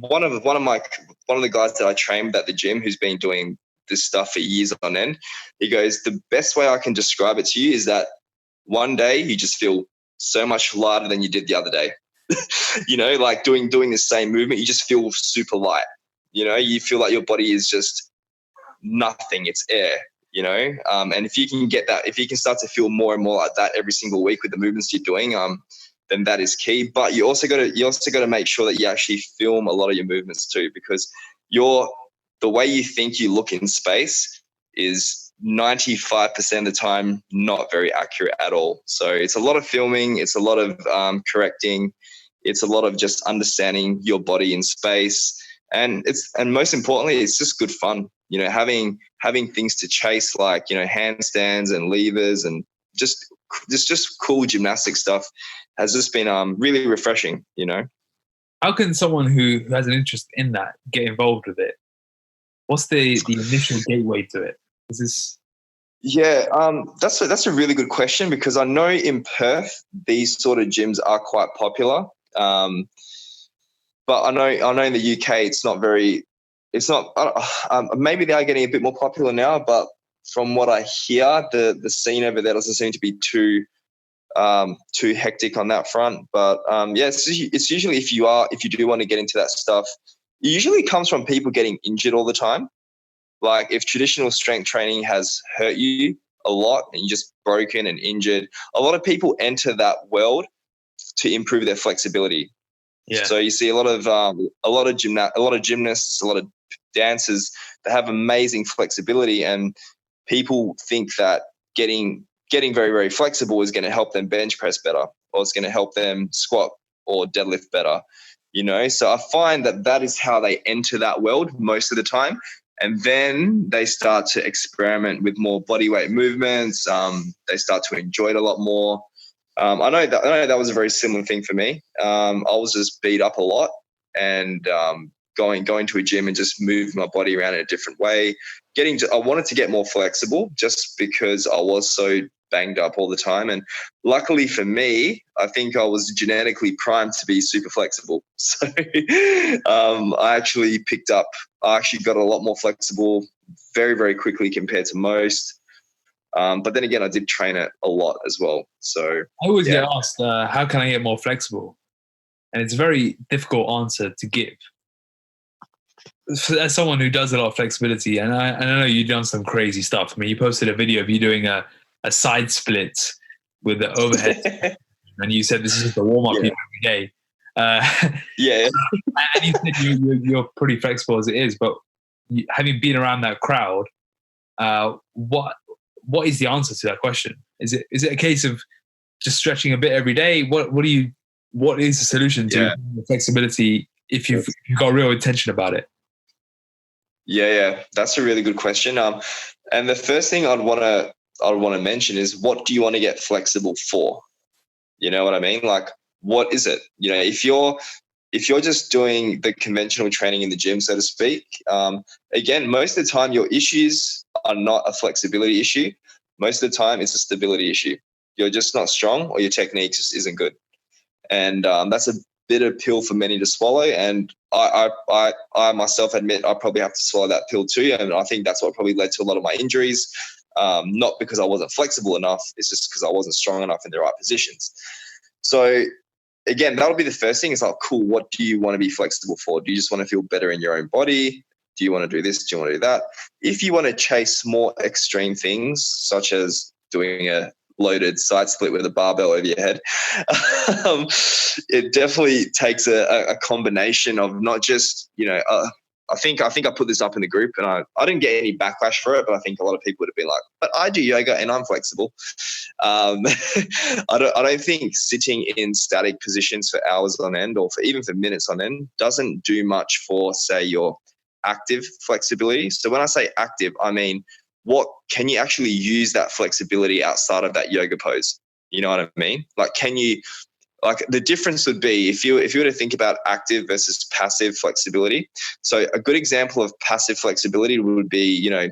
one of the guys that I trained at the gym, who's been doing this stuff for years on end, he goes, the best way I can describe it to you is that one day you just feel so much lighter than you did the other day. You know, like doing the same movement, you just feel super light. You know, you feel like your body is just nothing, it's air. You know, and if you can get that, if you can start to feel more and more like that every single week with the movements you're doing, then that is key. But you also got to make sure that you actually film a lot of your movements too, because the way you think you look in space is 95% of the time not very accurate at all. So it's a lot of filming, it's a lot of correcting, it's a lot of just understanding your body in space, and most importantly, it's just good fun. You know, having things to chase, like, you know, handstands and levers and just cool gymnastic stuff has just been really refreshing. You know, how can someone who has an interest in that get involved with it? What's the initial gateway to it? Is this? Yeah, that's a really good question, because I know in Perth these sort of gyms are quite popular, but I know in the UK it's not very. It's not. Maybe they are getting a bit more popular now, but from what I hear, the scene over there doesn't seem to be too hectic on that front. But yeah, it's usually if you do want to get into that stuff, it usually comes from people getting injured all the time. Like if traditional strength training has hurt you a lot and you're just broken and injured, a lot of people enter that world to improve their flexibility. Yeah. So you see a lot of gymnasts, a lot of dancers that have amazing flexibility, and people think that getting very, very flexible is going to help them bench press better, or it's going to help them squat or deadlift better. You know, so I find that is how they enter that world most of the time. And then they start to experiment with more bodyweight movements. They start to enjoy it a lot more. I know that was a very similar thing for me. I was just beat up a lot, and going to a gym and just moving my body around in a different way. I wanted to get more flexible, just because I was so banged up all the time. And luckily for me, I think I was genetically primed to be super flexible. So I actually got a lot more flexible very, very quickly compared to most. But then again, I did train it a lot as well. So I always get asked, how can I get more flexible? And it's a very difficult answer to give. As someone who does a lot of flexibility, and I know you've done some crazy stuff. I mean, you posted a video of you doing a side split with the overhead, and you said this is just a warm-up every day. Yeah. And you said you're pretty flexible as it is, but having been around that crowd, what is the answer to that question? Is it a case of just stretching a bit every day? What is the solution to flexibility if you've got real intention about it? Yeah, that's a really good question. And the first thing I'd want to mention is, what do you want to get flexible for? You know what I mean? Like, what is it? You know, if you're just doing the conventional training in the gym, so to speak, again, most of the time your issues are not a flexibility issue. Most of the time it's a stability issue. You're just not strong, or your technique just isn't good. And that's a bitter pill for many to swallow. And I myself admit I probably have to swallow that pill too. And I think that's what probably led to a lot of my injuries. Not because I wasn't flexible enough, it's just because I wasn't strong enough in the right positions. So again, that'll be the first thing. It's like, cool, what do you want to be flexible for? Do you just want to feel better in your own body? Do you want to do this? Do you want to do that? If you want to chase more extreme things, such as doing a loaded side split with a barbell over your head, it definitely takes a combination of not just, you know, I think I put this up in the group, and I didn't get any backlash for it, but I think a lot of people would have been like, but I do yoga and I'm flexible. I don't think sitting in static positions for hours on end, or even for minutes on end, doesn't do much for, say, your active flexibility. So when I say active, I mean, what can you actually use that flexibility outside of that yoga pose? You know what I mean? Like, the difference would be if you were to think about active versus passive flexibility. So a good example of passive flexibility would be, you know,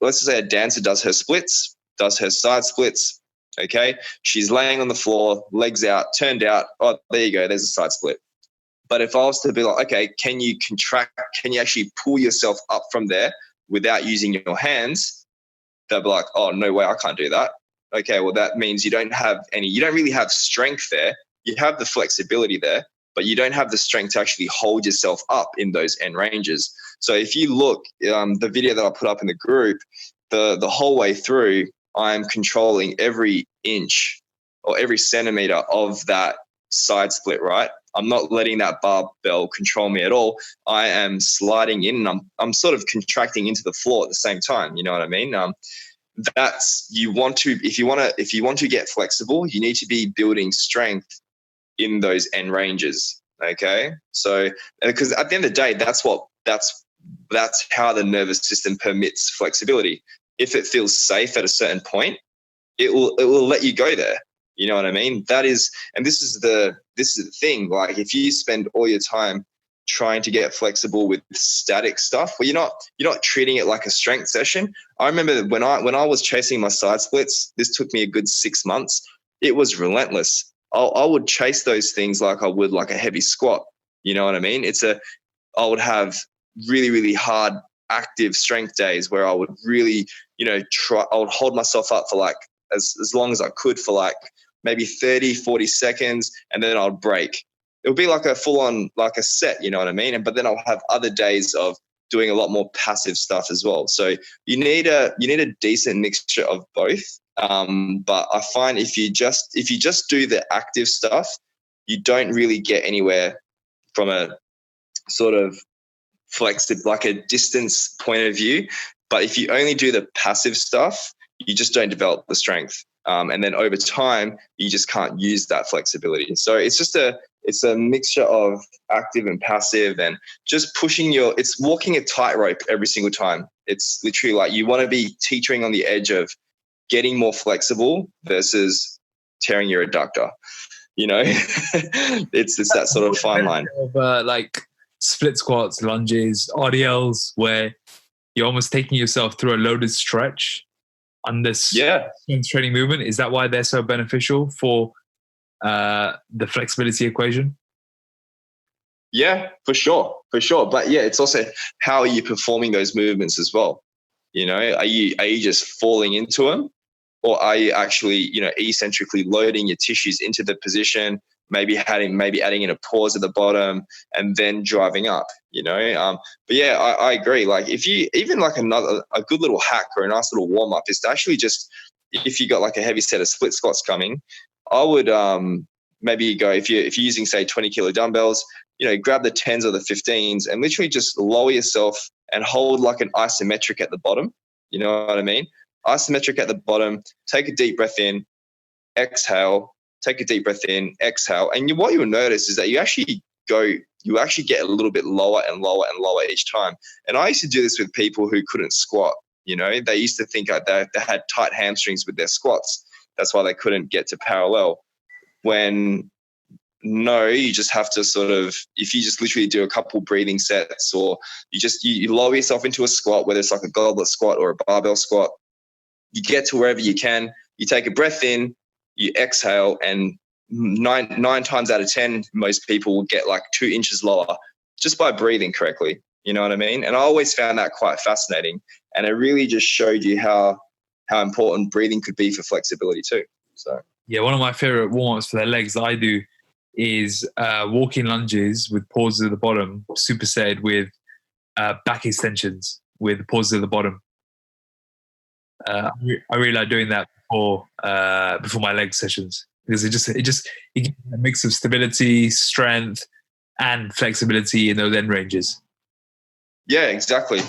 let's just say a dancer does her splits, does her side splits. Okay, she's laying on the floor, legs out, turned out. Oh, there you go. There's a side split. But if I was to be like, okay, can you contract? Can you actually pull yourself up from there without using your hands? They'll be like, oh, no way, I can't do that. Okay, well, that means you don't really have strength there. You have the flexibility there, but you don't have the strength to actually hold yourself up in those end ranges. So if you look, the video that I put up in the group, the whole way through, I'm controlling every inch or every centimeter of that side split, right? I'm not letting that barbell control me at all. I am sliding in, and I'm sort of contracting into the floor at the same time. You know what I mean? If you want to get flexible, you need to be building strength in those end ranges. Okay, so because at the end of the day, that's how the nervous system permits flexibility. If it feels safe at a certain point, it will let you go there. You know what I mean? This is the thing. Like, if you spend all your time trying to get flexible with static stuff, well, you're not treating it like a strength session. I remember when I was chasing my side splits, this took me a good 6 months. It was relentless. I would chase those things like I would like a heavy squat. You know what I mean? I would have really, really hard active strength days where I would really, I would hold myself up for like as long as I could for like maybe 30, 40 seconds, and then I'll break. It would be like a full on, like a set, you know what I mean? But then I'll have other days of doing a lot more passive stuff as well. So you need a decent mixture of both. But I find if you just do the active stuff, you don't really get anywhere from a sort of flexible, like a distance point of view. But if you only do the passive stuff, you just don't develop the strength. And then over time, you just can't use that flexibility. So it's a mixture of active and passive, and just it's walking a tightrope every single time. It's literally like you want to be teetering on the edge of getting more flexible versus tearing your adductor. It's that sort of fine line. Of, like split squats, lunges, RDLs, where you're almost taking yourself through a loaded stretch on this strength training movement. Is that why they're so beneficial for the flexibility equation? Yeah, for sure. But yeah, it's also how are you performing those movements as well? Are you just falling into them, or are you actually eccentrically loading your tissues into the position, maybe adding in a pause at the bottom and then driving up? But yeah, I agree. Like, if you even like a good little hack or a nice little warm up is to actually just, if you got like a heavy set of split squats coming, I would maybe go, if you're using say 20 kilo dumbbells, grab the 10s or the 15s and literally just lower yourself and hold like an isometric at the bottom. You know what I mean? Isometric at the bottom. Take a deep breath in, exhale. Take a deep breath in, exhale. And what you'll notice is that you actually get a little bit lower and lower and lower each time. And I used to do this with people who couldn't squat. They used to think they had tight hamstrings with their squats. That's why they couldn't get to parallel. When no, you just have to sort of, if you just literally do a couple breathing sets, or you lower yourself into a squat, whether it's like a goblet squat or a barbell squat, you get to wherever you can, you take a breath in, you exhale, and nine times out of 10, most people will get like 2 inches lower just by breathing correctly. You know what I mean? And I always found that quite fascinating. And it really just showed you how important breathing could be for flexibility too. So yeah, one of my favorite warm-ups for their legs that I do is walking lunges with pauses at the bottom, supersetted with back extensions with pauses at the bottom. I really like doing that before my leg sessions, because it gives a mix of stability, strength, and flexibility in those end ranges. Yeah, exactly.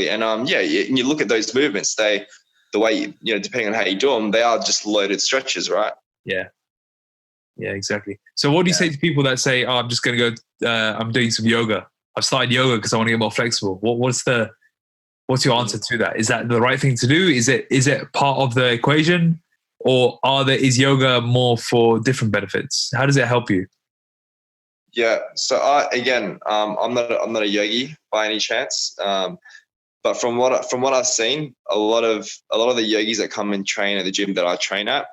And you look at those movements, the way depending on how you do them, they are just loaded stretches, right? Yeah, exactly. So what do you say to people that say, I'm just going to go, I'm doing some yoga. I've started yoga because I want to get more flexible. What's your answer to that? Is that the right thing to do? Is it part of the equation, or is yoga more for different benefits? How does it help you? Yeah. So I'm not a yogi by any chance. But from what I've seen, a lot of the yogis that come and train at the gym that I train at,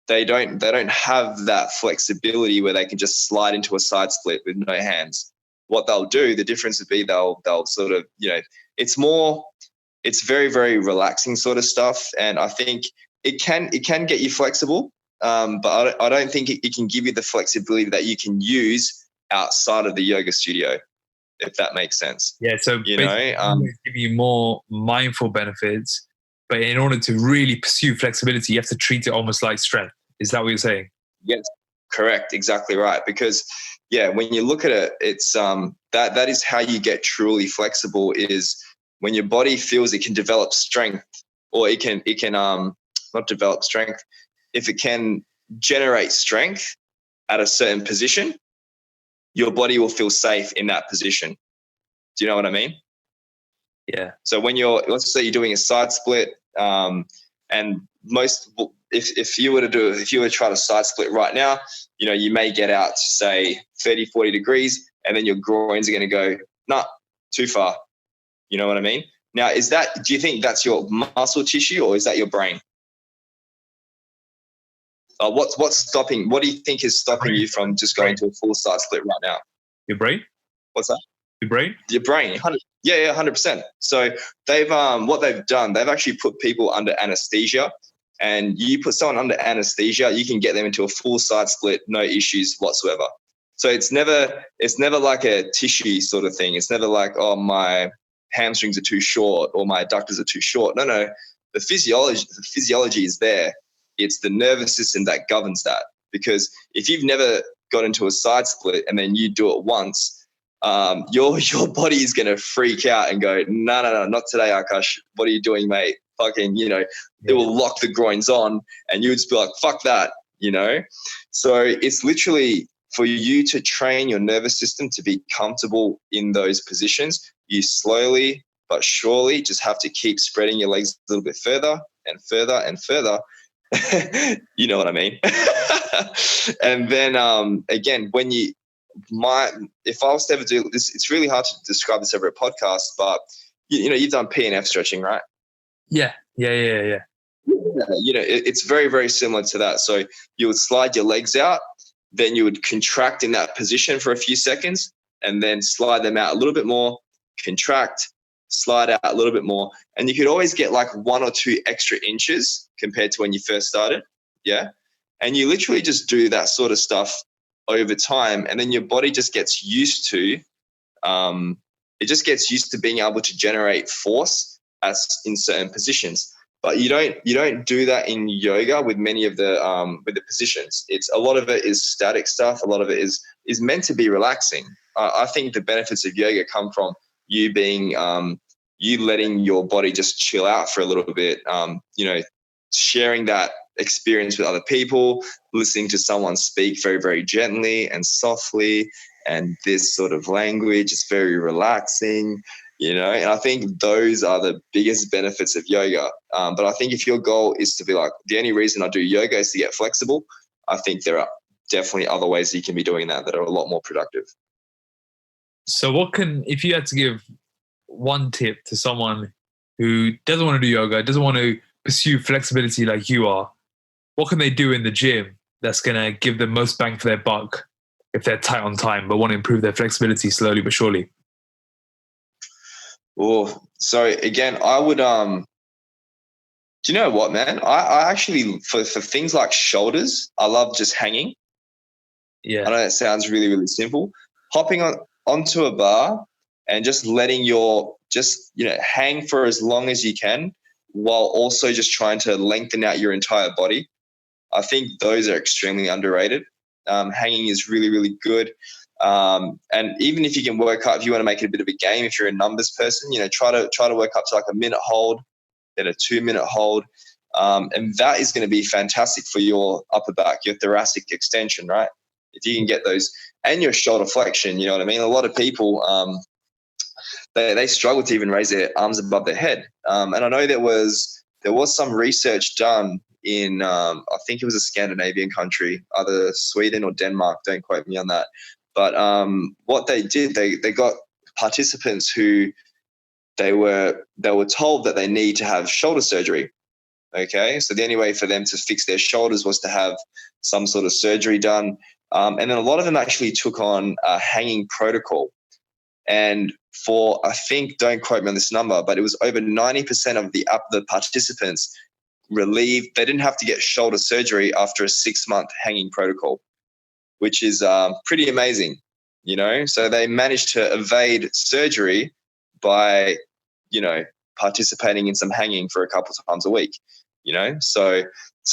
they don't have that flexibility where they can just slide into a side split with no hands. What they'll do, the difference would be they'll sort of, it's more it's very, very relaxing sort of stuff. And I think it can get you flexible, but I don't think it can give you the flexibility that you can use outside of the yoga studio, if that makes sense. Yeah, so basically give you more mindful benefits, but in order to really pursue flexibility, you have to treat it almost like strength. Is that what you're saying? Yes, correct, exactly right. Because when you look at it, it's that is how you get truly flexible, is when your body feels it can develop strength, or it can not develop strength, if it can generate strength at a certain position, your body will feel safe in that position. Do you know what I mean? Yeah. So when let's say you're doing a side split, and if you were to try to side split right now, you may get out to say 30, 40 degrees, and then your groins are going to go, nah, too far. You know what I mean? Now, do you think that's your muscle tissue, or is that your brain? What's stopping? What do you think is stopping you from just going to a full side split right now? Your brain? What's that? Your brain? Your brain. 100%. So what they've done, they've actually put people under anesthesia, and you put someone under anesthesia, you can get them into a full side split, no issues whatsoever. So it's never like a tissue sort of thing. It's never like, oh, my hamstrings are too short or my adductors are too short. No. The physiology is there. It's the nervous system that governs that. Because if you've never got into a side split and then you do it once, your body is going to freak out and go, no, not today, Akash. What are you doing, mate? Fucking, it will lock the groins on, and you would just be like, fuck that, So it's literally for you to train your nervous system to be comfortable in those positions. You slowly but surely just have to keep spreading your legs a little bit further and further and further. You know what I mean? And then again, if I was to ever do this, it's really hard to describe this over a podcast, but you've done Pnf stretching, right? Yeah. It's very, very similar to that. So you would slide your legs out, then you would contract in that position for a few seconds, and then slide them out a little bit more, contract, slide out a little bit more. And you could always get like 1 or 2 extra inches compared to when you first started. Yeah. And you literally just do that sort of stuff over time. And then your body just gets used to, being able to generate force in certain positions. But you don't do that in yoga with many of the positions. A lot of it is static stuff. A lot of it is meant to be relaxing. I think the benefits of yoga come from you being you letting your body just chill out for a little bit. Sharing that experience with other people, listening to someone speak very, very gently and softly, and this sort of language is very relaxing. And I think those are the biggest benefits of yoga. But I think if your goal is to be like, the only reason I do yoga is to get flexible, I think there are definitely other ways you can be doing that are a lot more productive. So if you had to give one tip to someone who doesn't want to do yoga, doesn't want to pursue flexibility like you are, what can they do in the gym that's going to give them most bang for their buck if they're tight on time but want to improve their flexibility slowly but surely? Oh, so again, I would, do you know what, man? I actually, for things like shoulders, I love just hanging. Yeah. I know that sounds really, really simple. Hopping onto a bar and just letting hang for as long as you can, while also just trying to lengthen out your entire body. I think those are extremely underrated. Hanging is really, really good. And even if you can work up, if you want to make it a bit of a game, if you're a numbers person, try to work up to like a minute hold, then a 2-minute hold. And that is going to be fantastic for your upper back, your thoracic extension, right? If you can get those, and your shoulder flexion, you know what I mean? A lot of people, they struggle to even raise their arms above their head. And I know there was some research done in, I think it was a Scandinavian country, either Sweden or Denmark, don't quote me on that. But what they did, they got participants who they were told that they need to have shoulder surgery. Okay, so the only way for them to fix their shoulders was to have some sort of surgery done. And then a lot of them actually took on a hanging protocol. And for, I think, don't quote me on this number, but it was over 90% of the participants relieved. They didn't have to get shoulder surgery after a 6-month hanging protocol, which is pretty amazing, So they managed to evade surgery by, participating in some hanging for a couple of times a week, So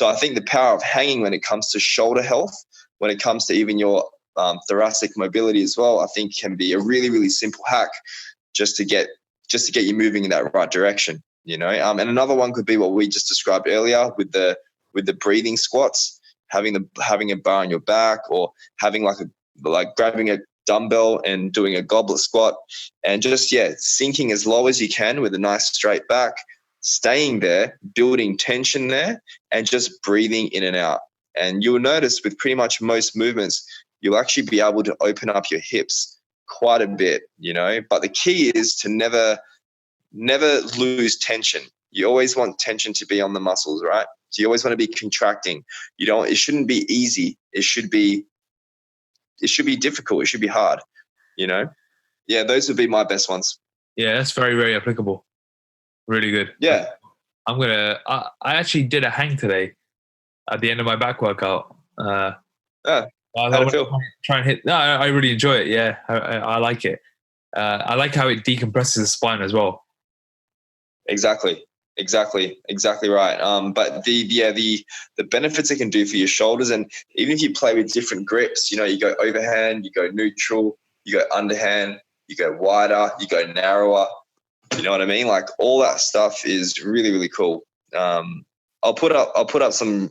I think the power of hanging when it comes to shoulder health, when it comes to even your thoracic mobility as well, I think can be a really, really simple hack just to get you moving in that right direction, And another one could be what we just described earlier with the breathing squats, having a bar on your back, or having like grabbing a dumbbell and doing a goblet squat, and just sinking as low as you can with a nice straight back, staying there, building tension there, and just breathing in and out. And you'll notice with pretty much most movements, you'll actually be able to open up your hips quite a bit, But the key is to never lose tension. You always want tension to be on the muscles, right? So you always want to be contracting. It shouldn't be easy. It should be difficult. It should be hard, Yeah, those would be my best ones. Yeah, that's very, very applicable. Really good. Yeah. I actually did a hang today at the end of my back workout. How'd it feel? Try and hit. No, I really enjoy it. Yeah, I like it. I like how it decompresses the spine as well. Exactly right. But the benefits it can do for your shoulders, and even if you play with different grips, you go overhand, you go neutral, you go underhand, you go wider, you go narrower. You know what I mean? Like all that stuff is really, really cool. I'll put up some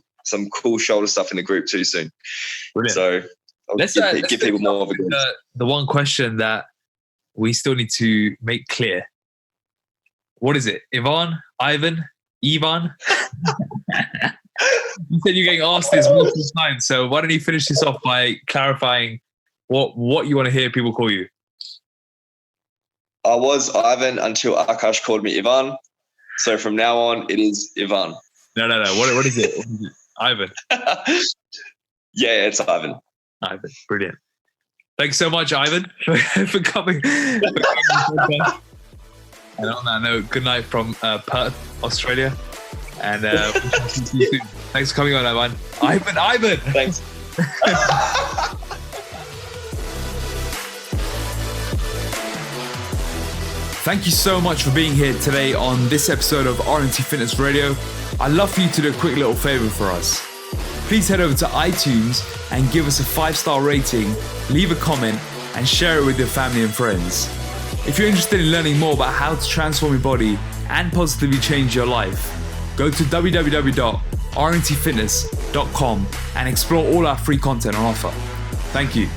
cool shoulder stuff in the group too soon. Brilliant. So let's give people more of the one question that we still need to make clear. What is it? Ivan? Ivan? You said you're getting asked this multiple times, so why don't you finish this off by clarifying what you want to hear people call you? I was Ivan until Akash called me Ivan. So from now on, it is Ivan. No. What is it? Ivan. Yeah, it's Ivan. Ivan, brilliant. Thanks so much, Ivan, for coming. And on that note, good night from Perth, Australia. And thanks for coming on, Ivan. Ivan. Thanks. Thank you so much for being here today on this episode of RNT Fitness Radio. I'd love for you to do a quick little favor for us. Please head over to iTunes and give us a 5-star rating, leave a comment, and share it with your family and friends. If you're interested in learning more about how to transform your body and positively change your life, go to www.rntfitness.com and explore all our free content on offer. Thank you.